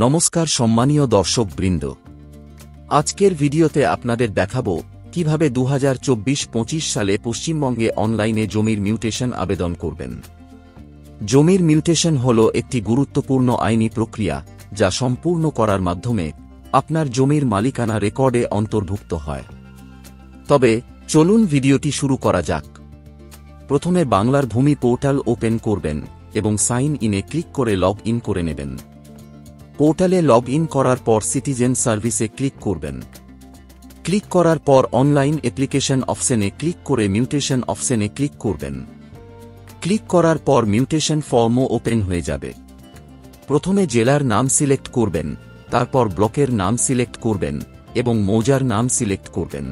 নমস্কার সম্মানীয় দর্শকবৃন্দ, আজকের ভিডিওতে আপনাদের দেখাবো কিভাবে 2024-25 সালে পশ্চিমবঙ্গে অনলাইনে জমির মিউটেশন আবেদন করবেন। জমির মিউটেশন হল একটি গুরুত্বপূর্ণ আইনি প্রক্রিয়া যা সম্পূর্ণ করার মাধ্যমে আপনার জমির মালিকানা রেকর্ডে অন্তর্ভুক্ত হয়। তবে চলুন ভিডিওটি শুরু করা যাক। প্রথমে বাংলার ভূমি পোর্টাল ওপেন করবেন এবং সাইন ইনে ক্লিক করে লগ ইন করে নেবেন। পোর্টালে লগ ইন করার পর সিটিজেন সার্ভিসে ক্লিক করবেন। ক্লিক করার পর অনলাইন অ্যাপ্লিকেশন অপশনে ক্লিক করে মিউটেশন অপশনে ক্লিক করবেন। ক্লিক করার পর মিউটেশন ফর্মও ওপেন হয়ে যাবে। প্রথমে জেলার নাম সিলেক্ট করবেন, তারপর ব্লকের নাম সিলেক্ট করবেন এবং মৌজার নাম সিলেক্ট করবেন।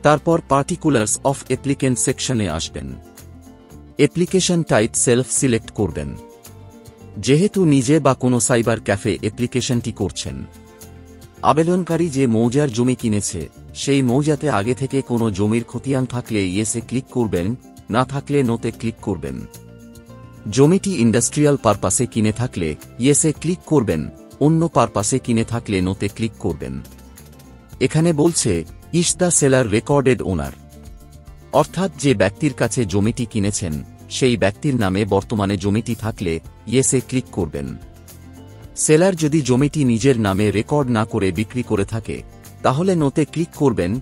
তারপর পার্টিকুলার্স অফ অ্যাপ্লিকেন্ট সেকশনে আসবেন। অ্যাপ্লিকেশন টাইপ সেলফ সিলেক্ট করবেন। যেহেতু নিজে বা কোনো সাইবার ক্যাফে অ্যাপ্লিকেশনটি করছেন, আবেদনকারী যে মৌজার জমি কিনেছে সেই মৌজাতে আগে থেকে কোনো জমির খতিয়ান থাকলে ইয়েসে ক্লিক করবেন, না থাকলে নোতে ক্লিক করবেন। জমিটি ইন্ডাস্ট্রিয়াল পারপাসে কিনে থাকলে ইয়েসে ক্লিক করবেন, অন্য পারপাসে কিনে থাকলে নোতে ক্লিক করবেন। এখানে বলছে ইজ দ্য সেলার রেকর্ডেড ওনার, অর্থাৎ যে ব্যক্তির কাছে জমিটি কিনেছেন সেই ব্যক্তির নামে বর্তমানে জমিটি থাকলে ইয়েসে ক্লিক করবেন। সেলার যদি জমিটি নিজের নামে রেকর্ড না করে বিক্রি করে থাকে তাহলে নোতে ক্লিক করবেন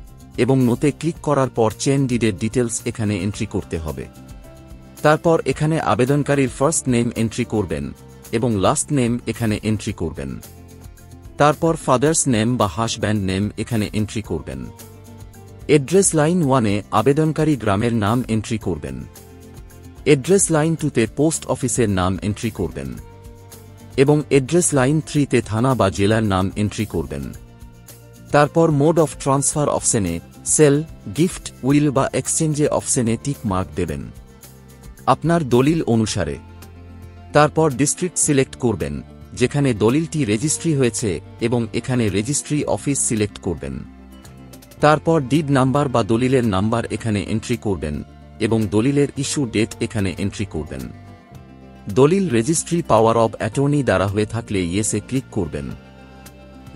এবং নোতে ক্লিক করার পর চেন ডিডের ডিটেলস এখানে এন্ট্রি করতে হবে। তারপর এখানে আবেদনকারীর ফার্স্ট নেম এন্ট্রি করবেন এবং লাস্ট নেম এখানে এন্ট্রি করবেন। তারপর ফাদার্স নেম বা হাজব্যান্ড নেম এখানে এন্ট্রি করবেন। অ্যাড্রেস লাইন 1-এ আবেদনকারী গ্রামের নাম এন্ট্রি করবেন। অ্যাড্রেস লাইন 2-তে পোস্ট অফিসের নাম এন্ট্রি করবেন এবং অ্যাড্রেস লাইন 3-তে থানা বা জেলার নাম এন্ট্রি করবেন। তারপর মোড অফ ট্রান্সফার অপশনে সেল, গিফট, উইল বা এক্সচেঞ্জে অপশনে টিক মার্ক দেবেন আপনার দলিল অনুসারে। তারপর ডিস্ট্রিক্ট সিলেক্ট করবেন যেখানে দলিলটি রেজিস্ট্রি হয়েছে এবং এখানে রেজিস্ট্রি অফিস সিলেক্ট করবেন। তারপর ডিড নাম্বার বা দলিলের নাম্বার এখানে এন্ট্রি করবেন এবং দলিলের ইস্যু ডেট এখানে এন্ট্রি করবেন। দলিল রেজিস্ট্রি পাওয়ার অব অ্যাটর্নি দ্বারা হয়ে থাকলে ইয়েসে ক্লিক করবেন,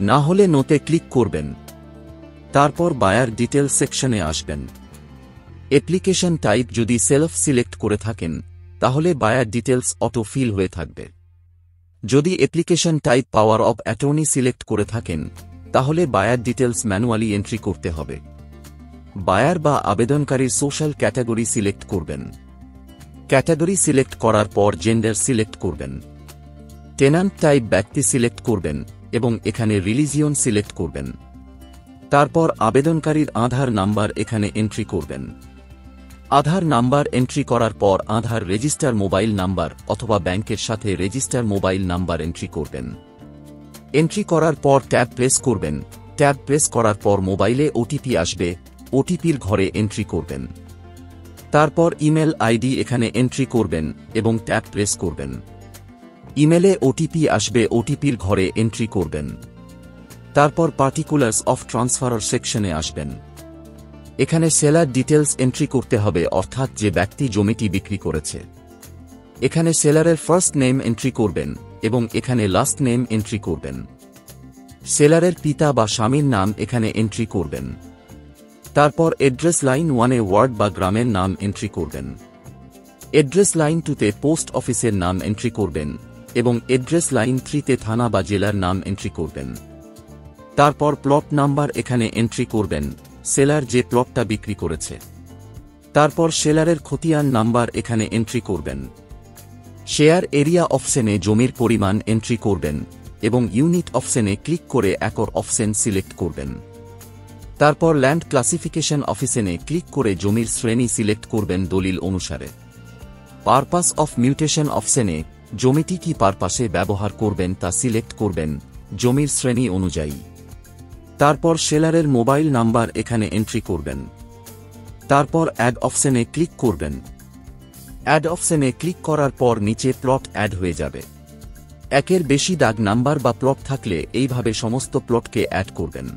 না হলে নোতে ক্লিক করবেন। তারপর বায়ার ডিটেল সেকশনে আসবেন। অ্যাপ্লিকেশন টাইপ যদি সেলফ সিলেক্ট করে থাকেন তাহলে বায়ার ডিটেলস অটো ফিল হয়ে থাকবে। যদি application type power of attorney select করে থাকেন তাহলে বায়ার ডিটেলস ম্যানুয়ালি এন্ট্রি করতে হবে। বায়ার বা আবেদনকারীর সোশ্যাল ক্যাটাগরি সিলেক্ট করবেন। ক্যাটাগরি সিলেক্ট করার পর জেন্ডার সিলেক্ট করবেন। টেনান্ট টাইপ ব্যক্তি সিলেক্ট করবেন এবং এখানে রিলিজিয়ন সিলেক্ট করবেন। তারপর আবেদনকারীর আধার নাম্বার এখানে এন্ট্রি করবেন। আধার নাম্বার এন্ট্রি করার পর আধার রেজিস্টার মোবাইল নাম্বার অথবা ব্যাংকের সাথে রেজিস্টার মোবাইল নাম্বার এন্ট্রি করবেন। এন্ট্রি করার পর ট্যাব প্রেস করবেন। ট্যাব প্রেস করার পর মোবাইলে ওটিপি আসবে, ওটিপির ঘরে এন্ট্রি করবেন। তারপর ইমেল আইডি এখানে এন্ট্রি করবেন এবং ট্যাব প্রেস করবেন। ইমেলে ওটিপি আসবে, ওটিপির ঘরে এন্ট্রি করবেন। তারপর পার্টিকুলার্স অফ ট্রান্সফার সেকশনে আসবেন। এখানে সেলার ডিটেলস এন্ট্রি করতে হবে, অর্থাৎ যে ব্যক্তি জমিটি বিক্রি করেছে। এখানে সেলারের ফার্স্ট নেম এন্ট্রি করবেন এবং এখানে লাস্ট নেম এন্ট্রি করবেন। সেলারের পিতা বা স্বামীর নাম এখানে এন্ট্রি করবেন। তারপর অ্যাড্রেস লাইন 1-এ ওয়ার্ড বা গ্রামের নাম এন্ট্রি করবেন। অ্যাড্রেস লাইন 2-তে পোস্ট অফিসের নাম এন্ট্রি করবেন এবং অ্যাড্রেস লাইন 3-তে থানা বা জেলার নাম এন্ট্রি করবেন। তারপর প্লট নাম্বার এখানে এন্ট্রি করবেন, সেলার যে প্লটটা বিক্রি করেছে। তারপর সেলারের খতিয়ান নাম্বার এখানে এন্ট্রি করবেন। শেয়ার এরিয়া অপশনে জমির পরিমাণ এন্ট্রি করবেন এবং ইউনিট অপশনে ক্লিক করে একর অপশন সিলেক্ট করবেন। তারপর ল্যান্ড ক্লাসিফিকেশন অপশনে ক্লিক করে জমির শ্রেণী সিলেক্ট করবেন দলিল অনুসারে। পারপাস অফ মিউটেশন অপশনে জমিটি কি পারপাসে ব্যবহার করবেন তা সিলেক্ট করবেন জমির শ্রেণী অনুযায়ী। তারপর সেলারের মোবাইল নাম্বার এখানে এন্ট্রি করবেন। তারপর অ্যাড অপশনে ক্লিক করবেন। অ্যাড অপশনে ক্লিক করার পর নিচে প্লট অ্যাড হয়ে যাবে। একের বেশি দাগ নাম্বার বা প্লট থাকলে এইভাবে সমস্ত প্লটকে অ্যাড করবেন।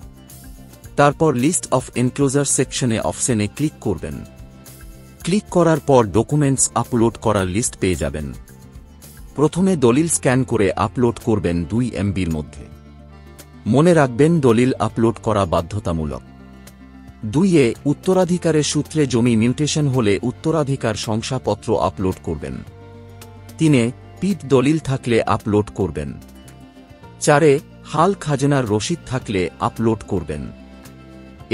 তারপর লিস্ট অফ এনক্লোজার সেকশনে অপশনে ক্লিক করবেন। ক্লিক করার পর ডকুমেন্টস আপলোড করার লিস্ট পেয়ে যাবেন। প্রথমে দলিল স্ক্যান করে আপলোড করবেন 2 MBর মধ্যে। মনে রাখবেন দলিল আপলোড করা বাধ্যতামূলক। 2 উত্তরাধিকারের সূত্রে জমি মিউটেশন হলে উত্তরাধিকার শংসাপত্র আপলোড করবেন। 3 পিট দলিল থাকলে আপলোড করবেন। 4 হাল খাজনার রসিদ থাকলে আপলোড করবেন।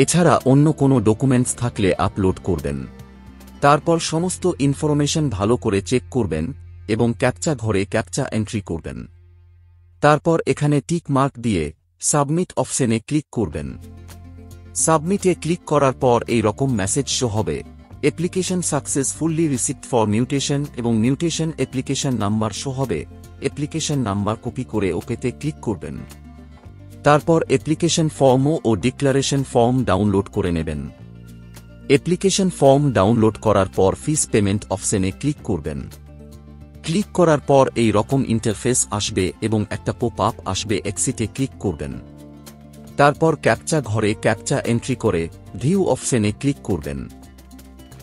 এছাড়া অন্য কোনো ডকুমেন্টস থাকলে আপলোড করবেন। তারপর সমস্ত ইনফরমেশন ভালো করে চেক করবেন এবং ক্যাপচা ঘরে ক্যাপচা এন্ট্রি করবেন। তারপর এখানে টিক মার্ক দিয়ে সাবমিট অপশনে ক্লিক করবেন। সাবমিটে ক্লিক করার পর এই রকম মেসেজ শো হবে, application successfully received for mutation, এবং মিউটেশন অ্যাপ্লিকেশন নাম্বার শো হবে। অ্যাপ্লিকেশন নাম্বার কপি করে ওকেতে ক্লিক করবেন। তারপর অ্যাপ্লিকেশন ফর্ম ও ডিক্লারেশন ফর্ম ডাউনলোড করে নেবেন। অ্যাপ্লিকেশন ফর্ম ডাউনলোড করার পর ফিস পেমেন্ট অপশনে ক্লিক করবেন। ক্লিক করার পর এই রকম ইন্টারফেস আসবে এবং একটা পপ আপ আসবে, এক্সিটে ক্লিক করবেন। তারপর ক্যাপচা ঘরে ক্যাপচা এন্ট্রি করে ভিউ অপশনে ক্লিক করবেন।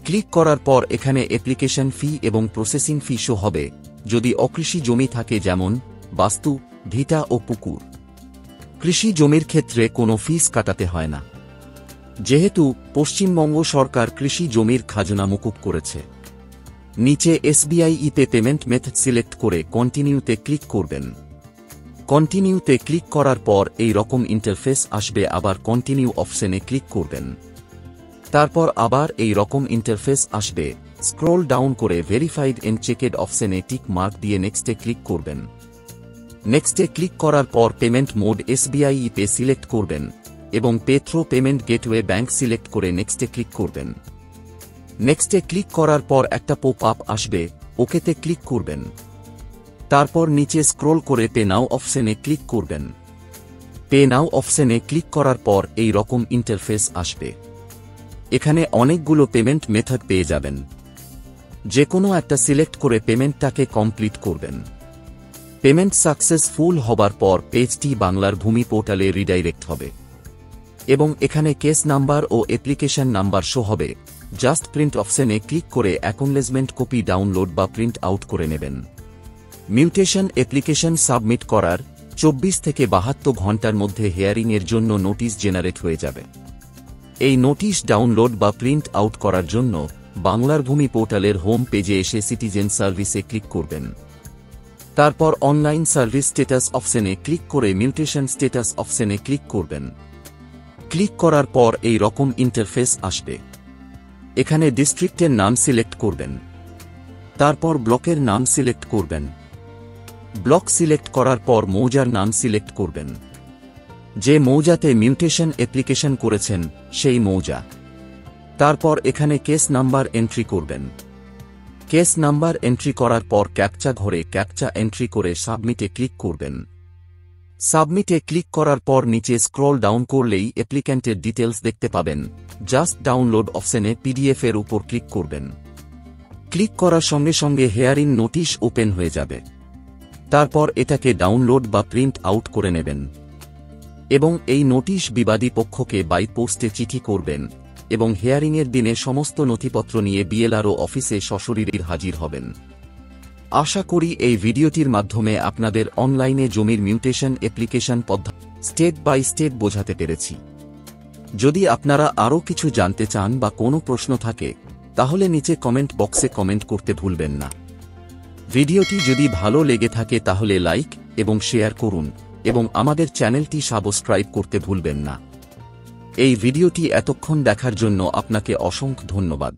ক্লিক করার পর এখানে অ্যাপ্লিকেশন ফি এবং প্রসেসিং ফি শো হবে যদি অকৃষি জমি থাকে, যেমন বাস্তু, ভিটা ও পুকুর। কৃষি জমির ক্ষেত্রে কোনো ফিস কাটাতে হয় না, যেহেতু পশ্চিমবঙ্গ সরকার কৃষি জমির খাজনা মকুব করেছে। নিচে SBI ইতে পেমেন্ট মেথড সিলেক্ট করে কন্টিনিউতে ক্লিক করবেন। কন্টিনিউতে ক্লিক করার পর এই রকম ইন্টারফেস আসবে, আবার কন্টিনিউ অপশনে ক্লিক করবেন। তারপর আবার এই রকম ইন্টারফেস আসবে, স্ক্রল ডাউন করে ভেরিফাইড এন্ড চেকেড অপশনে টিক মার্ক দিয়ে নেক্সটে ক্লিক করবেন। নেক্সটে ক্লিক করার পর payment mode SBI pay select করবেন এবং pay through payment gateway bank select করে নেক্সটে ক্লিক করবেন। নেক্সটে ক্লিক করার পর একটা পপ আপ আসবে, ওকেতে ক্লিক করবেন। তারপর নিচে স্ক্রল করে পে নাও অপশনে ক্লিক করবেন। পে নাও অপশনে ক্লিক করার পর এই রকম ইন্টারফেস আসবে। এখানে অনেকগুলো পেমেন্ট মেথড পেয়ে যাবেন, যে কোনো একটা সিলেক্ট করে পেমেন্টটাকে কমপ্লিট করবেন। পেমেন্ট সাকসেসফুল হবার পর পেজটি বাংলার ভূমি পোর্টালে রিডাইরেক্ট হবে এবং এখানে কেস নাম্বার ও অ্যাপ্লিকেশন নাম্বার শো হবে। জাস্ট প্রিন্ট অপশনে ক্লিক করে অ্যাকনলেজমেন্ট কপি ডাউনলোড বা প্রিন্ট আউট করে নেবেন। মিউটেশন অ্যাপ্লিকেশন সাবমিট করার 24 থেকে 72 ঘন্টার মধ্যে হিয়ারিংয়ের জন্য নোটিশ জেনারেট হয়ে যাবে। এই নোটিশ ডাউনলোড বা প্রিন্ট আউট করার জন্য বাংলার ভূমি পোর্টালের হোম পেজে এসে সিটিজেন সার্ভিসে ক্লিক করবেন। তারপর অনলাইন সার্ভিস স্ট্যাটাস অপশনে ক্লিক করে মিউটেশন স্ট্যাটাস অপশনে ক্লিক করবেন। ক্লিক করার পর এই রকম ইন্টারফেস আসবে। এখানে ডিস্ট্রিক্টের নাম সিলেক্ট করবেন। তারপর ব্লকের নাম সিলেক্ট করবেন। ব্লক সিলেক্ট করার পর মৌজার নাম সিলেক্ট করবেন। যে মৌজাতে মিউটেশন অ্যাপ্লিকেশন করেছেন সেই মৌজা। তারপর এখানে কেস নাম্বার এন্ট্রি করবেন। কেস নাম্বার এন্ট্রি করার পর ক্যাপচা ঘরে ক্যাপচা এন্ট্রি করে সাবমিটে ক্লিক করবেন। সাবমিটে ক্লিক করার পর নিচে স্ক্রল ডাউন করলেই অ্যাপ্লিক্যান্টের ডিটেলস দেখতে পাবেন। জাস্ট ডাউনলোড অপশনে PDF এর উপর ক্লিক করবেন। ক্লিক করার সঙ্গে সঙ্গে হিয়ারিং নোটিশ ওপেন হয়ে যাবে। তারপর এটাকে ডাউনলোড বা প্রিন্ট আউট করে নেবেন এবং এই নোটিশ বিবাদী পক্ষকে বাই পোস্টে চিঠি করবেন এবং হিয়ারিংয়ের দিনে সমস্ত নথিপত্র নিয়ে BLRO অফিসে সশরীরে হাজির হবেন। আশা করি এই ভিডিওটির মাধ্যমে আপনাদের অনলাইনে জমির মিউটেশন অ্যাপ্লিকেশন পদ্ধতি স্টেপ বাই স্টেপ বোঝাতে পেরেছি। যদি আপনারা আরও কিছু জানতে চান বা কোনো প্রশ্ন থাকে তাহলে নিচে কমেন্ট বক্সে কমেন্ট করতে ভুলবেন না। ভিডিওটি যদি ভালো লেগে থাকে তাহলে লাইক এবং শেয়ার করুন এবং আমাদের চ্যানেলটি সাবস্ক্রাইব করতে ভুলবেন না। এই ভিডিওটি এতক্ষণ দেখার জন্য আপনাকে অসংখ্য ধন্যবাদ।